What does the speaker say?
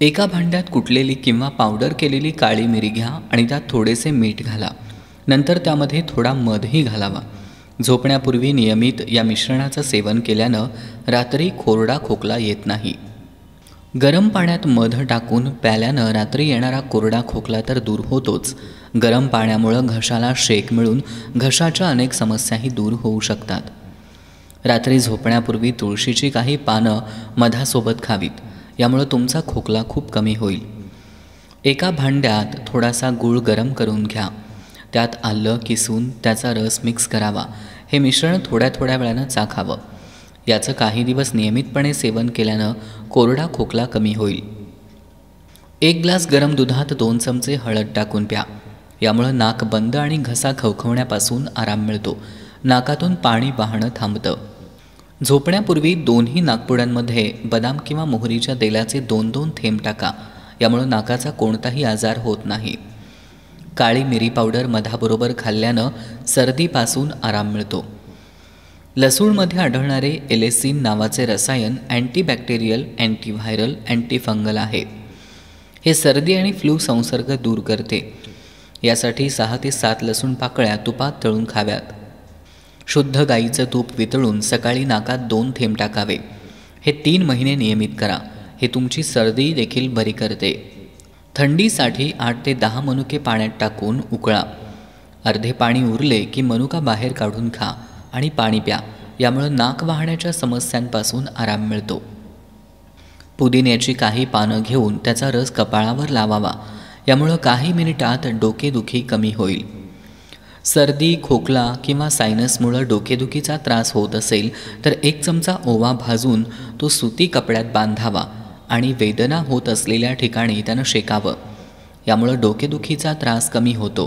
एका भांड्यात कुटलेली किंवा पावडर केलेली काळी मिरी घ्या आणि त्यात थोडेसे मीठ घाला. नंतर त्यामध्ये थोडा मधही घालावा. झोपण्यापूर्वी नियमित या मिश्रणाचं सेवन केल्यानं रात्री कोरडा खोकला येत नाही. गरम पाण्यात मध टाकून प्याल्यानं रात्री येणारा कोरडा खोकला तर दूर होतोच, गरम पाण्यामुळं घशाला शेक मिळून घशाच्या अनेक समस्याही दूर होऊ शकतात. रात्री झोपण्यापूर्वी तुळशीची काही पानं मधासोबत खावीत. यामुळं तुमचा खोकला खूप कमी होईल. एका भांड्यात थोडासा गूळ गरम करून घ्या. त्यात आलं किसून त्याचा रस मिक्स करावा. हे मिश्रण थोड्या थोड्या वेळानं चाखावं. याचं काही दिवस नियमितपणे सेवन केल्यानं कोरडा खोकला कमी होईल. 1 ग्लास गरम दुधात 2 चमचे हळद टाकून प्या. यामुळं नाक बंद आणि घसा खवखवण्यापासून आराम मिळतो. नाकातून पाणी वाहणं थांबतं. झोपण्यापूर्वी दोन्ही नाकपुड्यांमध्ये बदाम किंवा मोहरीच्या तेलाचे 2-2 थेंब टाका. यामुळं नाकाचा कोणताही आजार होत नाही. काळी मिरी पावडर मधाबरोबर खाल्ल्यानं सर्दीपासून आराम मिळतो. लसूणमध्ये आढळणारे एलेसिन नावाचे रसायन अँटीबॅक्टेरियल, अँटीव्हायरल, अँटीफंगल आहे. हे सर्दी आणि फ्लू संसर्ग दूर करते. यासाठी 6 ते 7 लसूण पाकळ्या तुपात तळून खाव्यात. शुद्ध गाईचं तूप वितळून सकाळी नाकात 2 थेंब टाकावे. हे 3 महिने नियमित करा. हे तुमची सर्दी देखील बरी करते. थंडीसाठी 8 ते 10 मनुके पाण्यात टाकून उकळा. अर्धे पाणी उरले की मनुका बाहेर काढून खा आणि पाणी प्या. यामुळं नाक वाहण्याच्या समस्यांपासून आराम मिळतो. पुदिन्याची काही पानं घेऊन त्याचा रस कपाळावर लावावा. यामुळं काही मिनिटात डोकेदुखी कमी होईल. सर्दी, खोकला किंवा सायनसमुळं डोकेदुखीचा त्रास होत असेल तर 1 चमचा ओवा भाजून तो सुती कपड्यात बांधावा आणि वेदना होत असलेल्या ठिकाणी त्यानं शेकावं. यामुळं डोकेदुखीचा त्रास कमी होतो.